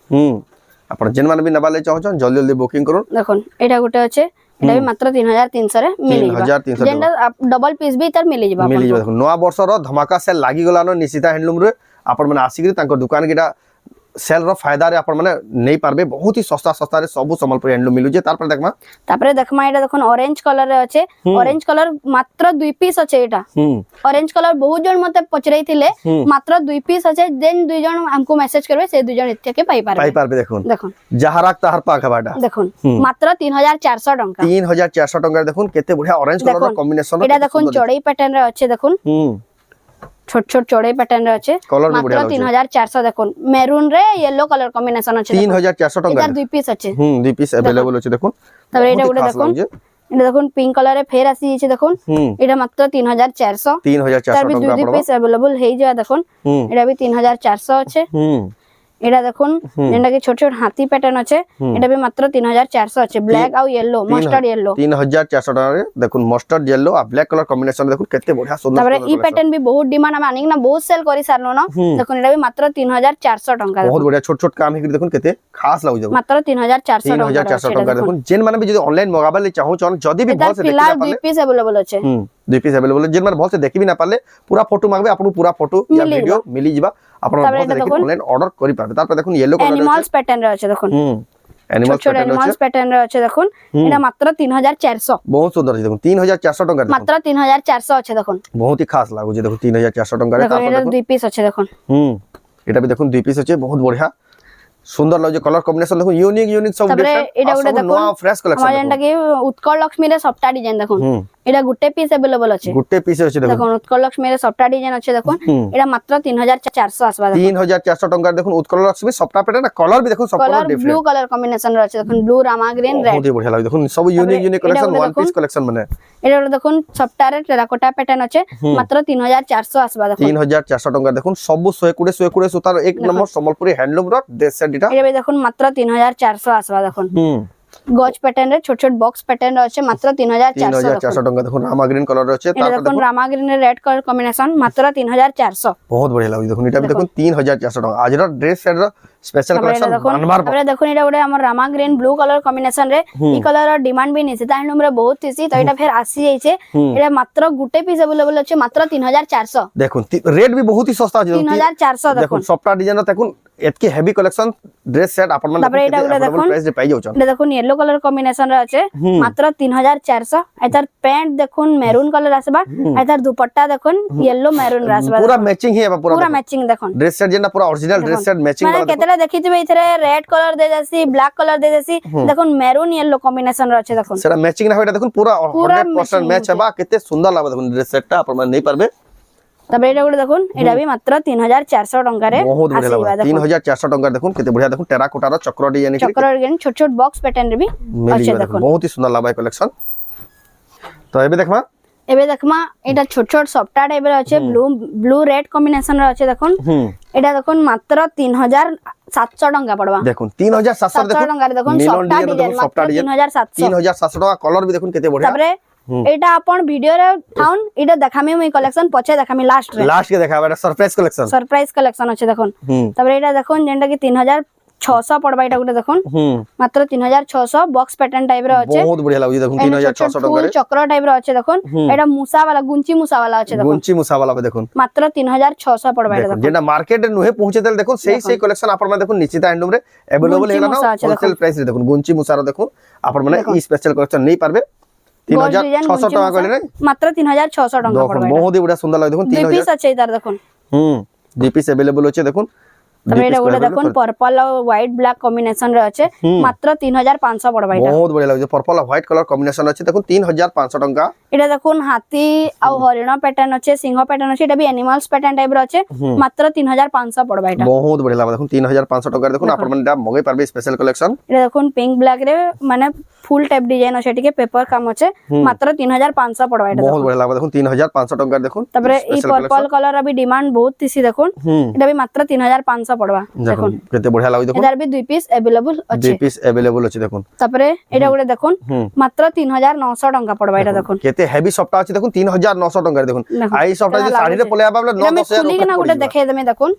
Speaker 2: आपन जेन माने भी नबा ले चाहो जल्दी जल्दी बुकिंग करू
Speaker 1: देखुन एटा गोटे अछि एटा भी मात्र 3300 रे मिली
Speaker 2: 3300
Speaker 1: जेंडा डबल पीस भी तर मिली जिबा
Speaker 2: मिली जिबा देखुन नवा वर्ष रो धमाका सेल लागी गलानो निशिता हैंडलूम रे आपन माने आसी तांको दुकान केटा सेल रो फायदा रे आपन माने नहीं पारबे बहुत ही सस्ता सस्ता रे सब संबलपुर हैंडलूम मिलु जे तापर देखमा एटा देखुन ऑरेंज कलर रे अछि ऑरेंज कलर मात्र 2 पीस अछि एटा ऑरेंज कलर बहुत जन मते पचरई थिले मात्र 2 पीस अछि देन दुई जन हमको मैसेज करबे से दुई जन इत्ते के पाई पारबे देखुन जहाराक तहार पाख बाटा
Speaker 1: देखुन मात्र 3400 टंका
Speaker 2: 3400 टंका देखुन केते बढ़िया ऑरेंज कलर रो कॉम्बिनेशन
Speaker 1: एटा देखुन चौड़ई पैटर्न रे अछि देखुन छोट छोट चौड़े पैटर्न रे अछि मात्र 3400 देखुन मेरून रे येलो कलर कॉम्बिनेशन अछि
Speaker 2: 3400 टंका
Speaker 1: एटा 2 पीस अछि
Speaker 2: 2 पीस अवेलेबल अछि देखुन
Speaker 1: तब एटा गोटे देखुन एटा देखुन पिंक कलर रे फेर आसी छै देखुन एटा मात्र 3400
Speaker 2: 3400
Speaker 1: टंका
Speaker 2: पड़बा
Speaker 1: पीस अवेलेबल हेइ जा देखुन एटा भी 3400 अछि एटा देखुन जेंडा कि छोट छोट हाथी पैटर्न अछि एटा भी मात्र 3400 अछि ब्लैक आ येलो मस्टर्ड येलो
Speaker 2: 3400 टका रे देखुन मस्टर्ड येलो आ ब्लैक कलर कॉम्बिनेशन देखुन केते बढ़िया सुंदर
Speaker 1: तबरे ई पैटर्न भी बहुत डिमांड हम आनी ना बहुत सेल करि सारनो ना देखुन एटा भी मात्र 3400 टका
Speaker 2: बहुत बढ़िया छोट छोट काम ही देखुन केते खास लागु जाउ
Speaker 1: मात्र 3400
Speaker 2: टका देखुन जेन माने भी जदी ऑनलाइन मंगाबा ले चाहू चन जदी भी भल से देखि
Speaker 1: फिलहाल
Speaker 2: ना
Speaker 1: 2 पीस अवेलेबल अछि
Speaker 2: 2 पीस अवेलेबल जेन माने भल से देखि भी ना पाले पूरा फोटो मांगबे आपन पूरा फोटो या वीडियो मिली जिबा आपन भल से देखि ऑनलाइन ऑर्डर करि पाबे तापर देखुन येलो कलर
Speaker 1: एनिमल्स पैटर्न रे अछि देखुन
Speaker 2: एनिमल्स
Speaker 1: पैटर्न रे अछि देखुन एटा मात्र 3400
Speaker 2: बहुत सुंदर छै देखुन 3400 टका
Speaker 1: मात्र 3400 अछि देखुन
Speaker 2: बहुत ही खास लागु जे देखुन 3400 टका रे
Speaker 1: देखुन एटा 2 पीस अछि देखुन
Speaker 2: एटा भी देखुन 2 पीस अछि बहुत बढ़िया सुंदर लागे कलर कॉम्बिनेशन देखुन यूनिक सब
Speaker 1: तबरे
Speaker 2: डिफरेंट
Speaker 1: एटा गोटे देखुन
Speaker 2: नवा फ्रेश
Speaker 1: हमर
Speaker 2: कलेक्शन
Speaker 1: जेंटा कि उत्कल लक्ष्मी रे सप्ता डिजाइन देखुन एटा गुटे पीस अवेलेबल अछि
Speaker 2: गुटे पीस अछि
Speaker 1: देखुन उत्कल लक्ष्मी रे सप्ता डिजाइन अछि देखुन एटा मात्र 3400 आसबा देखुन
Speaker 2: 3400 टका देखुन उत्कल लक्ष्मी सप्ता पेटे ना कलर भी देखुन सब colour
Speaker 1: colour
Speaker 2: different
Speaker 1: blue colour combination रे अछि देखुन ब्लू रामा ग्रीन रेड
Speaker 2: बहुत ही बढ़िया लागे देखुन सब unique collection one piece collection बने
Speaker 1: एटा देखुन सप्ता रे टेराकोटा पैटर्न अछि मात्र 3400 आसबा देखुन
Speaker 2: 3400 टका देखुन सब 120 सुतार एक नंबर संबलपुरी हैंडलूम रो ड्रेस सेट इटा
Speaker 1: एटा भी देखुन मात्र 3400 आसबा देखुन गॉच पैटर्न रे छोट छोट बॉक्स पैटर्न रे अछि मात्र 3400
Speaker 2: टका देखुन रामा ग्रीन कलर रो अछि
Speaker 1: एटा देखुन Rama green red colour combination मात्र 3400
Speaker 2: बहुत बढ़िया लागे देखुन एटा भी देखुन 3400 टका आज रो ड्रेस सेट रो स्पेशल कलेक्शन बनबार
Speaker 1: तबरे देखुन एटा गोटे हमर Rama green blue colour combination रे ई कलर डिमांड भी निशिता हैंडलूम रे बहुत थीसी तो एटा फेर आसी जाई छे एटा मात्र गुटे पीस अवेलेबल अछि मात्र 3400
Speaker 2: देखुन रेट भी बहुत ही सस्ता अछि
Speaker 1: 3400
Speaker 2: देखुन सफ्टा डिजाइन देखुन एतके हेवी कलेक्शन ड्रेस सेट अपन मन
Speaker 1: तबरे एटा गोटे देखुन
Speaker 2: प्राइस रे पाई जाउ
Speaker 1: एटा देखुन येलो कलर कॉम्बिनेशन रे अछि मात्र 3400 एतर पैंट देखुन मैरून कलर आसबा एतर दुपट्टा देखुन येलो मैरून आसबा
Speaker 2: पूरा मैचिंग ही है
Speaker 1: पूरा मैचिंग देखुन
Speaker 2: ड्रेस सेट जेना पूरा ओरिजिनल ड्रेस सेट मैचिंग
Speaker 1: माने केतेला देखिथिबे इथरे रेड कलर दे जासी ब्लैक कलर दे जासी देखुन मैरून येलो कॉम्बिनेशन रे अछि देखुन
Speaker 2: सेरा मैचिंग ना होइटा देखुन पूरा 100% मैच हेबा केते सुंदर लागबा देखुन ड्रेस सेटटा अपन मन नहीं पारबे
Speaker 1: तबे एटा गोटे देखुन एटा भी मात्र 3400 टंका रे
Speaker 2: बहुत बढ़िया लागबा 3400 टंका देखुन केते बढ़िया देखुन टेराकोटा रो चक्र डिजाइन
Speaker 1: चक्र डिजाइन छोट छोट बॉक्स पैटर्न रे भी अछि देखुन
Speaker 2: बहुत ही सुंदर लागबा कलेक्शन तो एबे देखमा
Speaker 1: এবে দেখমা এটা ছোট ছোট সফটা টাইপ এর আছে ব্লু রেড কম্বিনেশন র আছে দেখুন এটা দেখুন মাত্র 3700 টাকা পড়বা
Speaker 2: দেখুন 3700
Speaker 1: 700 টাকা দেখুন সফটা ডিজাইন মাত্র 3700
Speaker 2: 3700 টাকা কলর भी দেখুন কেতে বড়িয়া
Speaker 1: তারপরে এটা আপন ভিডিও রে থাউন এটা দেখামি মুই কালেকশন পছে দেখামি লাস্ট রে
Speaker 2: লাস্ট কে দেখাবা এটা
Speaker 1: सरप्राइज कलेक्शन আছে দেখুন তারপরে এটা দেখুন যেটা কি 3600 পড়বা এটা গুলো দেখুন মাত্র 3600 বক্স প্যাটার্ন টাইপ র আছে
Speaker 2: বহুত বড়িয়া লাগুছে দেখুন 3600 টাকা রে
Speaker 1: চক্র টাইপ র আছে দেখুন এটা মুসা वाला গুঞ্চি মুসা वाला আছে দেখুন
Speaker 2: গুঞ্চি মুসা वाला দেখুন
Speaker 1: মাত্র 3600 পড়বা এটা দেখুন
Speaker 2: যেটা মার্কেটে নুহে পৌঁছে দেল দেখুন সেই কালেকশন আপন মানে দেখুন নিশ্চিত হ্যান্ডলুম রে अवेलेबल হেলা না হোলসেল প্রাইস রে দেখুন গুঞ্চি মুসার দেখুন আপন মানে এই স্পেশাল কালেকশন নেই পারবে 3600 টাকা কইলে না
Speaker 1: মাত্র 3600 টাকা পড়বা
Speaker 2: দেখুন বহুত বড়িয়া সুন্দর লাগে দেখুন 3000
Speaker 1: দুই পিস আছে এটার দেখুন
Speaker 2: দুই পিস अवेलेबल আছে দেখুন
Speaker 1: তবে এটা গুলো দেখুন পার্পল আর হোয়াইট ব্ল্যাক কম্বিনেশন রে আছে মাত্র 3500 পড়বা এটা
Speaker 2: বহুত বড়িয়া লাগে পার্পল আর হোয়াইট কালার কম্বিনেশন আছে দেখুন 3500 টাকা
Speaker 1: এটা দেখুন হাতি আর হরিণ প্যাটার্ন আছে সিংহ প্যাটার্ন আছে এটা বি অ্যানিমালস প্যাটার্ন টাইপ র আছে মাত্র 3500 পড়বা এটা
Speaker 2: বহুত বড়িয়া লাগে দেখুন 3500 টাকা দেখুন আপন মানে মগাই পারবে স্পেশাল কালেকশন
Speaker 1: এটা দেখুন পিঙ্ক ব্ল্যাক রে মানে ফুল টাইপ ডিজাইন আছে এটিকে পেপার কাম আছে মাত্র 3500 পড়বা এটা
Speaker 2: বহুত বড়িয়া লাগে দেখুন 3500 টাকা দেখুন
Speaker 1: তারপরে এই পার্পল কালার আবি ডিমান্ড বহুত তিসি দেখুন এটা বি মাত্র 3500 পড়বা দেখুন
Speaker 2: কেতে বড়িয়া লাগে দেখুন
Speaker 1: এটার বি দুই পিস अवेलेबल আছে
Speaker 2: দুই পিস अवेलेबल আছে দেখুন
Speaker 1: তারপরে এটা গুলো দেখুন মাত্র 3900 টাকা পড়বা এটা দেখুন
Speaker 2: কেতে হেভি সফটা আছে দেখুন 3900 টাকা দেখুন আই সফটা যে শাড়ি রে পলে আবাবলে 9000
Speaker 1: খুলি না গুলো দেখাই দেমি দেখুন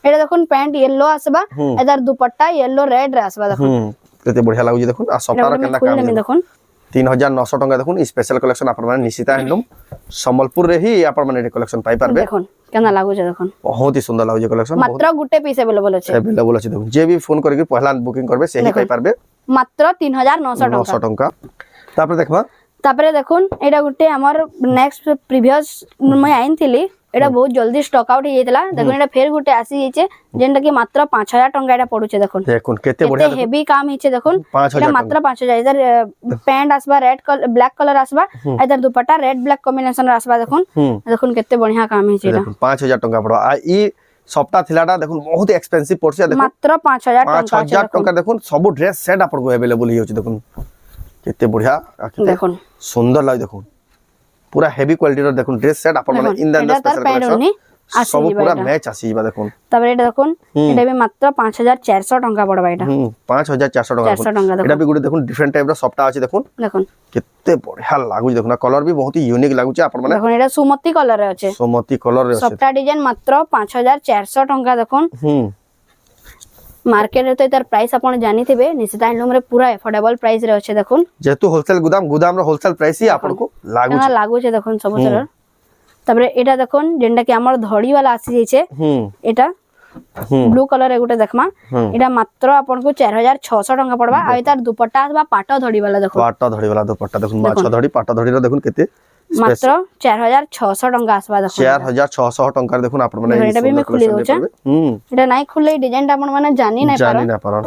Speaker 1: এটা দেখুন প্যান্ট ইয়েলো আসবা এদার দুপট্টা ইয়েলো রেড রে আসবা দেখুন
Speaker 2: কেতে বড়িয়া লাগুছে দেখুন আর সফটার কেনা কাম
Speaker 1: দেখুন
Speaker 2: 3900 টাকা দেখুন স্পেশাল কালেকশন আপন মানে নিশিতা হ্যান্ডলুম সম্বলপুর রে হি আপন মানে কালেকশন পাই পারবে
Speaker 1: দেখুন কেনা লাগুছে দেখুন
Speaker 2: বহুত হি সুন্দর লাগুছে কালেকশন
Speaker 1: মাত্র গুটে পিস अवेलेबल আছে
Speaker 2: अवेलेबल আছে দেখুন যে বি ফোন করি পহলা বুকিং করবে সেই পাই পারবে
Speaker 1: মাত্র 3900
Speaker 2: টাকা তারপরে দেখবা
Speaker 1: তারপরে দেখুন এটা গুটে আমার নেক্সট প্রিভিয়াস মই আইনଥିଲି এটা বহুত জলদি স্টক আউট হই যাইতলা দেখুন এটা ফের গুটে আসি যাইছে যেটা কি মাত্র 5000 টাকা এটা পড়ুছে দেখুন
Speaker 2: দেখুন কেতে বড়িয়া
Speaker 1: হেভি কাম হইছে দেখুন
Speaker 2: 5000
Speaker 1: এটা মাত্র 5000 এদার প্যান্ট আসবা রেড ব্ল্যাক কালার আসবা এদার দুপট্টা রেড ব্ল্যাক কম্বিনেশন আসবা দেখুন দেখুন কেতে বঢ়িয়া কাম হইছে এটা
Speaker 2: দেখুন 5000 টাকা পড়ো আর ই সফটা থিলাটা দেখুন বহুত এক্সপেন্সিভ পড়ছে দেখুন
Speaker 1: মাত্র 5000 টাকা
Speaker 2: 5000 টাকা দেখুন সব ড্রেস সেট আপনকো अवेलेबल হি হচ্ছে দেখুন কেতে বঢ়িয়া
Speaker 1: দেখুন
Speaker 2: সুন্দর লাগে দেখুন পুরা হেভি কোয়ালিটির দেখুন ড্রেস সেট আপন মানে ইন দ্য স্পেশাল কালেকশন সব পুরা ম্যাচ আসিবা দেখুন
Speaker 1: তারপরে এটা দেখুন এটা বি মাত্র 5400 টাকা পড়বা এটা
Speaker 2: 5400 টাকা এটা বি গুড দেখুন ডিফারেন্ট টাইপৰ সফটা আছে দেখুন
Speaker 1: দেখুন
Speaker 2: কেতে বঢ়িয়া লাগুছে দেখুন কলর বি বহুত ইউনিক লাগুছে আপন মানে
Speaker 1: দেখুন এটা সুমতি কালার আছে
Speaker 2: সুমতি কলর আছে
Speaker 1: সফটা ডিজাইন মাত্র 5400 টাকা দেখুন মার্কেট রে তো এটার প্রাইস আপন জানিথিবে নিশ্চিত হ্যান্ডলুম রে পুরা এফোর্ডেবল প্রাইস রে আছে দেখুন
Speaker 2: যেহেতু হোলসেল গুদাম রে হোলসেল প্রাইস হি আপনকো লাগুছে
Speaker 1: না লাগুছে দেখুন সবুজের তারপরে এটা দেখুন যেটা কি আমার ধড়ি वाला আসি যাইছে এটা ব্লু কালার এগুটা দেখমা এটা মাত্র আপনকো 4600 টাকা পড়বা আর এটার দুপট্টা আসবা পাটা ধড়ি वाला দেখুন
Speaker 2: পাটা ধড়ি वाला দুপট্টা দেখুন মাছ ধড়ি পাটা ধড়ি র দেখুন কেতে
Speaker 1: মাত্র 4600 টাকা আসবা দেখুন
Speaker 2: 4600 টাকা দেখুন আপন মানে
Speaker 1: এটা বি মে খুলি দউছে এটা নাই খুললে ডিজাইনটা আপন মানে জানি না পারন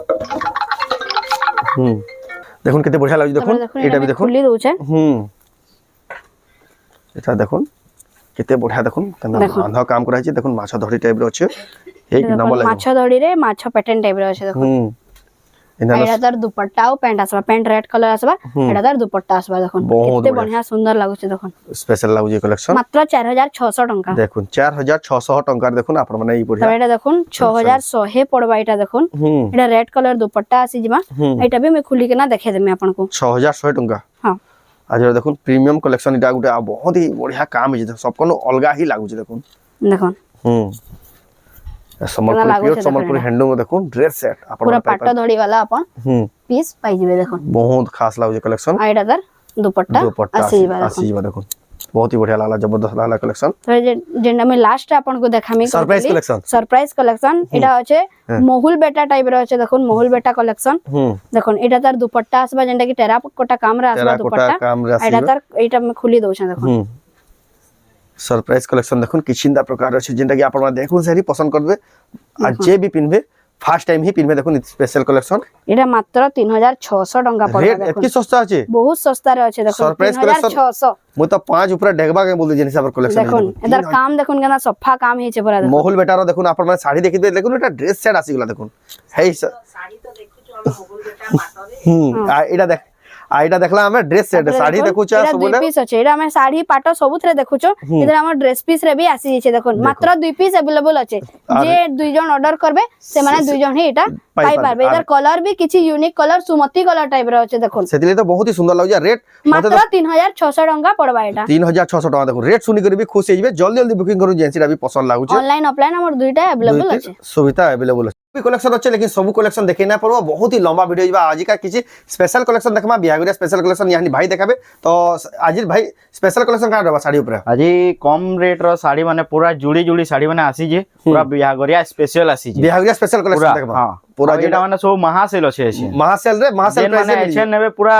Speaker 2: দেখুন কেতে বঢ়িয়া লাগুছে দেখুন এটা বি দেখুন
Speaker 1: খুলি দউছে
Speaker 2: এটা দেখুন কেতে বঢ়িয়া দেখুন কেন বাঁধা কাম করা আছে দেখুন মাছ ধড়ি টাইপ র আছে এই নাম লাগে
Speaker 1: মাছ ধড়ি রে মাছ প্যাটার্ন টাইপ র আছে দেখুন এটা তার দুপট্টা ও প্যান্ট আসবা প্যান্ট রেড কালার আসবা এটা তার দুপট্টা আসবা দেখুন কেতে বঢ়িয়া সুন্দর লাগুছে দেখুন
Speaker 2: স্পেশাল লাগুছে কালেকশন
Speaker 1: মাত্র 4600 টাকা
Speaker 2: দেখুন 4600 টাকা দেখুন আপন মানে এই বঢ়িয়া
Speaker 1: এটা দেখুন 6100 পড়বা এটা দেখুন এটা রেড কালার দুপট্টা আসি জিমা এটা বি মে খুলি কেনা দেখাই দেমি আপনকো
Speaker 2: 6100 টাকা
Speaker 1: हां
Speaker 2: आज देखुन प्रीमियम कलेक्शन इटा गुटे बहुत ही बढ़िया काम है सब कोनो अलगा ही लागु देखुन
Speaker 1: देखुन
Speaker 2: सम्बलपुर हैंडलूम देखुन ड्रेस सेट अपन
Speaker 1: पूरा पाटा धड़ी वाला अपन पीस पाई जिवे देखुन
Speaker 2: बहुत खास लागु कलेक्शन
Speaker 1: आइडा दर दुपट्टा
Speaker 2: आसीबा देखुन बहुत ही बढ़िया लागला जबरदस्त लागला कलेक्शन
Speaker 1: तो जेंडा में लास्ट अपन को देखामी सरप्राइज कलेक्शन एटा আছে মহুল বেটা টাইপের আছে দেখুন মহুল বেটা কালেকশন দেখুন এটা তার দুপট্টা আসবা যেটা কি টেরাকোটা কামরা আসবা দুপট্টা এটা তার এটা আমি খুলি দউছ দেখুন
Speaker 2: सरप्राइज कलेक्शन देखुन किछिंदा प्रकार আছে যেটা কি আপনারা দেখুন সারি পছন্দ করবে আর যে বি পিনবে ফার্স্ট টাইম হি পিনবে দেখুন স্পেশাল কালেকশন
Speaker 1: এটা মাত্র 3600 টাকা পড়বে
Speaker 2: রেট এতকি সস্তা আছে
Speaker 1: বহুত সস্তা রে আছে দেখুন 3600
Speaker 2: মু তো 5 উপরে দেখবা কে বলদি জিনিস আবার কালেকশন
Speaker 1: দেখুন এদার কাম দেখুন কেনা সফা কাম হইছে পুরা দেখুন
Speaker 2: মহুল বেটার দেখুন আপনারা শাড়ি দেখিতে দেখুন এটা ড্রেস সেট আসিগুলা দেখুন হেই শাড়ি তো দেখুছো আমরা মহুল বেটা পাটরে আর এটা দেখ आइटा देखला हमें ड्रेस सेट साड़ी देखु छ
Speaker 1: एटा
Speaker 2: सब
Speaker 1: दुई पीस अछि एटा हमें साड़ी पाट सबुथरे देखुछो इधर हमर ड्रेस पीस रे भी आसी छै देखुन मात्र दुई पीस अवेलेबल अछि जे दुई जन ऑर्डर करबे से माने दुई जन ही एटा पाई पारबे इधर कलर भी किछि यूनिक कलर सुमति कलर टाइप रे अछि देखुन
Speaker 2: सेतिले तो बहुत ही सुंदर लागै रेट
Speaker 1: मात्र 3600 टका पड़बा एटा
Speaker 2: 3600 टका देखो रेट सुनी कर भी खुश होइबे जल्दी जल्दी बुकिंग करू जेंसीटा भी पसंद लागु छ
Speaker 1: ऑनलाइन ऑफलाइन हमर दुईटा अवेलेबल अछि
Speaker 2: सुविधा अवेलेबल अछि भी कलेक्शन अच्छे लेकिन सब कलेक्शन देखे ना पड़ो बहुत ही लंबा वीडियो जबा आज का किसी स्पेशल कलेक्शन देखमा बिहागरिया स्पेशल कलेक्शन यानी भाई देखाबे तो आज भाई स्पेशल कलेक्शन का रहबा साड़ी ऊपर
Speaker 3: आज कम रेट रो साड़ी माने पूरा जुड़ी जुड़ी साड़ी माने आसी जे पूरा बिहागरिया स्पेशल आसी जे
Speaker 2: बिहागरिया स्पेशल कलेक्शन देखबा
Speaker 3: हां पूरा जेटा माने सब महासेल अछि अछि
Speaker 2: महासेल रे महासेल
Speaker 3: प्राइस माने एछे नेबे पूरा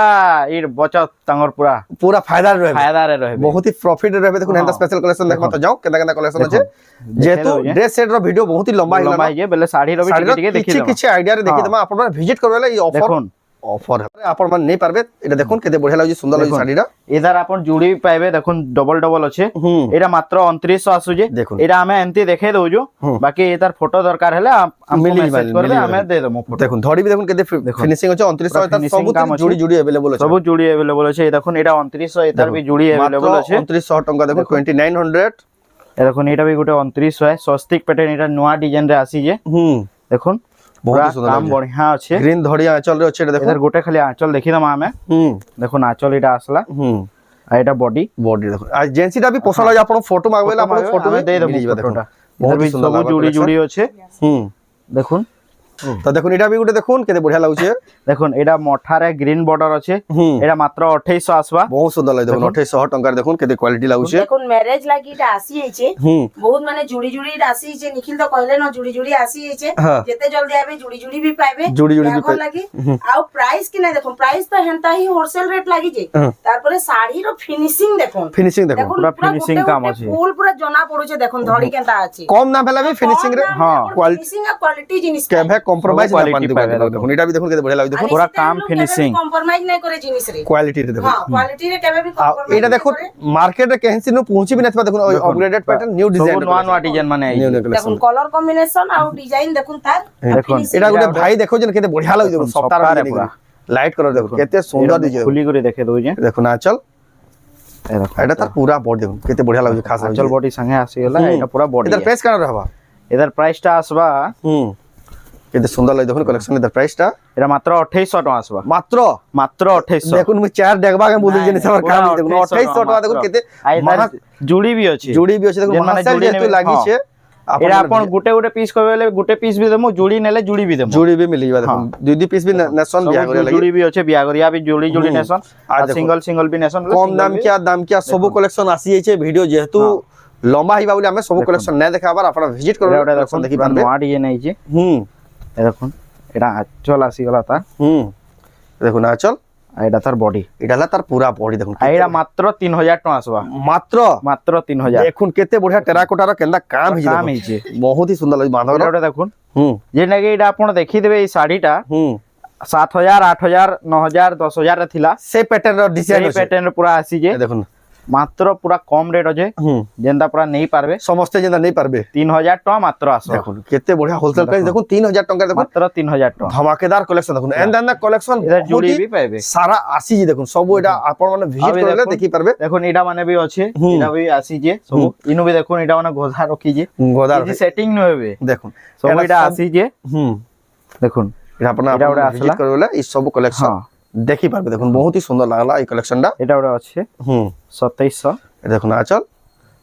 Speaker 3: ई बचत तांगर
Speaker 2: पूरा फायदा
Speaker 3: रहबे
Speaker 2: बहुत ही प्रॉफिट रहबे देखो एंता स्पेशल कलेक्शन देखमा तो जाओ केदा केदा कलेक्शन अछि जेतु ड्रेस सेट रो वीडियो बहुत ही लंबा
Speaker 3: है बेले साड़ी रो भी टिके देखि
Speaker 2: किछि आईडिया रे देखि दमा आपण विजिट करबेला ई ऑफर ऑफर है आपण मन नहीं पारबे एटा देखुन केते बढ़िया लागै सुंदर लागै साड़ीटा
Speaker 3: इधर आपण जुड़ी भी पाइबे देखुन डबल डबल अछि एटा मात्र 2900 आसु जे एटा हमें एंती देखे दउजो बाकी एतार फोटो दरकार हेले हम मैसेज करबे हमें दे देमु फोटो
Speaker 2: देखुन धड़ी भी देखुन केते फिनिशिंग अछि 2900 एतार सब जुड़ी जुड़ी अवेलेबल अछि
Speaker 3: सब जुड़ी अवेलेबल अछि देखुन एटा 2900 एतार भी जुड़ी अवेलेबल अछि
Speaker 2: 2900 टका देखुन 2900
Speaker 3: ए देखुन एटा भी गुटे 2900 है स्वस्तिक पैटर्न एटा नया डिजाइन रे आसी जे देखुन बहुत ही सुंदर काम बढ़िया अछि ग्रीन धड़िया आंचल रे अछि देखो इधर गोटे खाली आंचल देखि दमा हमें देखुन आंचल एटा आसला आ एटा बॉडी
Speaker 2: देखो आ जेंसीटा भी पसंद आ आपण फोटो मागवेला आपण फोटो भी दे देबो देखो
Speaker 3: बहुत ही सुंदर जुड़ी जुड़ी अछि देखुन
Speaker 2: तो देखुन एटा भी गुटे देखुन केते बढ़िया लागु छै
Speaker 3: देखुन एटा मोठा रे ग्रीन बॉर्डर अछि एटा मात्र 2800 आसबा
Speaker 2: बहुत सुंदर लाग देखुन 2800 टका देखुन केते क्वालिटी लागु छै
Speaker 4: देखुन मैरिज लागी एटा आसी छै बहुत माने जुड़ी जुड़ी आसी छै निखिल तो कहले न जुड़ी जुड़ी आसी छै जेते जल्दी आबे जुड़ी जुड़ी भी पाइबे
Speaker 2: जुड़ी जुड़ी भी
Speaker 4: लागी आ प्राइस कि नै देखुन प्राइस तो हेंता ही होलसेल रेट लागी जे तारपरे साड़ी रो फिनिशिंग देखुन
Speaker 3: पूरा फिनिशिंग काम अछि
Speaker 4: फुल पूरा जना पड़ो छै देखुन धड़ी केंता अछि
Speaker 2: कम ना भेला भी फिनिशिंग रे
Speaker 4: हां फिनिशिंग आ क्वालिटी जिनिस
Speaker 2: केभे कॉम्प्रोमाइज ना पान देखुन एटा भी देखुन केते बढ़िया लागु देखुन
Speaker 3: पूरा काम फिनिशिंग
Speaker 4: कॉम्प्रोमाइज नै करे जिनिस रे
Speaker 2: क्वालिटी रे देखुन
Speaker 4: हां क्वालिटी रे केभे भी कॉम्प्रोमाइज
Speaker 2: एटा देखुन मार्केट रे केहन नु पहुंची भी नथबा देखुन अपग्रेडेड पैटर्न न्यू डिजाइन
Speaker 3: नवा डिजाइन माने आई
Speaker 4: देखुन कलर कॉम्बिनेशन आ डिजाइन देखुन तार
Speaker 3: देखुन
Speaker 2: एटा गुटे भाई देखो जन केते बढ़िया लागु देखुन सप्ताह रे पूरा लाइट कलर देखो केते सुंदर डिजाइन
Speaker 3: खुली करे देखे दउ जे
Speaker 2: देखुन आंचल एटा तार पूरा बॉडी देखुन केते बढ़िया लागु खास
Speaker 3: आंचल बॉडी संगे आसी गेला एटा पूरा बॉडी
Speaker 2: इधर प्राइस का रहबा
Speaker 3: इधर प्राइस टा आसबा
Speaker 2: केते सुंदर लाग देखुन कलेक्शन इधर प्राइस टा
Speaker 3: एटा मात्र 2800 टका आसबा
Speaker 2: मात्र
Speaker 3: 2800
Speaker 2: देखुन मैं चार डेगबा के बोल जे हमर काम देखुन 2800 टका देखुन केते
Speaker 3: जुड़ी भी अछि
Speaker 2: देखुन महासेल जेतु लागी छे
Speaker 3: एटा अपन गुटे गुटे पीस कहबेले गुटे पीस भी देमु जुड़ी नेले जुड़ी भी देमु
Speaker 2: जुड़ी भी मिलिबा देखुन दुई दुई पीस भी नेशन बिहागरिया लागी
Speaker 3: जुड़ी भी अछि बिहागरिया भी जुड़ी जुड़ी नेशन आ सिंगल सिंगल भी नेशन
Speaker 2: कम दाम क्या सब कलेक्शन आसी छै वीडियो जेतु लंबा हिबा बोली हमें सब कलेक्शन नै देखाबार आपण विजिट करबे कलेक्शन देखि पाबे
Speaker 3: नवा डिजाइन नै छै ए देखुन एटा आचल आसी गला ता
Speaker 2: देखुन आचल
Speaker 3: एटा तार बॉडी
Speaker 2: एटा तार पूरा बॉडी देखुन
Speaker 3: एटा मात्र 3000 टका आसबा मात्र 3000
Speaker 2: देखुन केते बढ़िया टेराकोटा रो केंदा काम ही छै बहुत ही सुंदर लागी बांधव
Speaker 3: एटा देखुन जे नेगे एटा आपण देखि देबे ई साड़ीटा 7000 8000 9000 10000 रे थिला
Speaker 2: से पैटर्न रो डिजाइन
Speaker 3: पैटर्न पूरा आसी जे देखुन मात्र पूरा कम रेट अजे जेंदा पूरा नहीं पारबे
Speaker 2: समस्त जेंदा नहीं पारबे
Speaker 3: 3000 टका मात्र आसो
Speaker 2: देखुन केते बढ़िया होलसेल प्राइस देखुन 3000 टका देखुन
Speaker 3: मात्र 3000 टका
Speaker 2: धमाकेदार कलेक्शन देखुन एंदा कलेक्शन
Speaker 3: इधर जुड़ी भी पाइबे
Speaker 2: सारा आसी जी देखुन सब एटा आपण माने विजिट करले देखि पारबे
Speaker 3: देखुन एटा माने भी अछि एटा भी आसी जे सब इनु भी देखुन एटा माने गोधा रखी जे
Speaker 2: गोधा
Speaker 3: सेटिंग न होबे
Speaker 2: देखुन
Speaker 3: सब एटा आसी जे देखुन
Speaker 2: एटा आपण विजिट करले ई सब कलेक्शन देखि पारबे देखुन बहुत ही सुंदर लागला ई कलेक्शन दा
Speaker 3: एटा ओडा अछि 2700
Speaker 2: देखुन आचल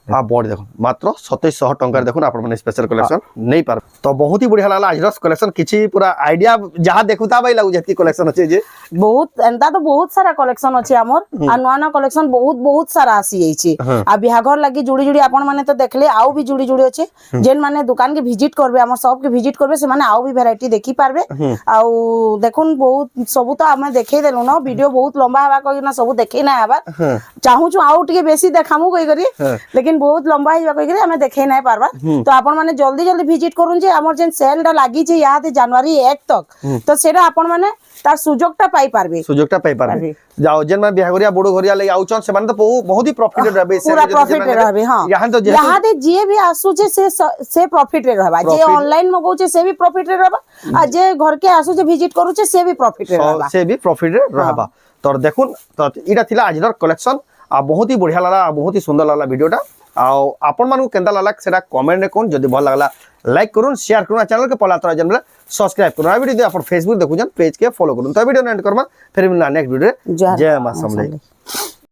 Speaker 2: आ बॉडी देखुन मात्र 2700 टका देखुन आपण माने स्पेशल कलेक्शन नहीं पार तो बहुत ही बढ़िया लागला आज रस कलेक्शन किछि पूरा आईडिया जहां देखुता भाई लागु जति कलेक्शन अछि जे
Speaker 4: बहुत एंता तो बहुत सारा कलेक्शन अछि हमर आ नवा कलेक्शन बहुत सारा आसी छै आ बिहाघर लागि जुड़ी जुड़ी आपण माने तो देखले आउ भी जुड़ी जुड़ी अछि जेन माने दुकान के विजिट करबे हमर शॉप के विजिट करबे से माने आउ भी वैरायटी देखि पारबे आ देखुन बहुत सब तो हमें देखै देलु न वीडियो बहुत लंबा हवा कहि ना सब देखै ना हवा चाहू छु आउ टिके बेसी देखामु कहि करी लेकिन बहुत लंबा हिबा कहि करी हमें देखै नै पारबा तो आपण माने जल्दी जल्दी विजिट करूं जे हमर जेन सेल टा लागि छै याते जनवरी 1 तक तो सेटा आपण माने तार सुजोगटा पाई पारबे
Speaker 2: जाओ जेन में बिहागरिया बड़ो घरिया ले आउचन से माने तो बहुत ही प्रॉफिट रहबे
Speaker 4: पूरा प्रॉफिट रहबे हां यहां दे जे भी आसु जे से प्रॉफिट रे रहबा जे ऑनलाइन मगौ छे से भी प्रॉफिट रे रहबा आ जे घर के आसु जे विजिट करू छे से भी प्रॉफिट रे रहबा
Speaker 2: से भी प्रॉफिट रे रहबा तो देखुन तो इटा थिला आजर कलेक्शन आ बहुत ही बढ़िया लागला आ बहुत ही सुंदर लागला वीडियोटा आपण मानू केंदा लागला सेटा कमेंट ने कोन जदी भल लागला लाइक करून शेयर करून चैनल के पहला तरह जनबला सब्सक्राइब करून आ वीडियो आपण फेसबुक देखु जन पेज के फॉलो करून तो वीडियो एंड करमा फिर मिलना नेक्स्ट वीडियो जय मां समले।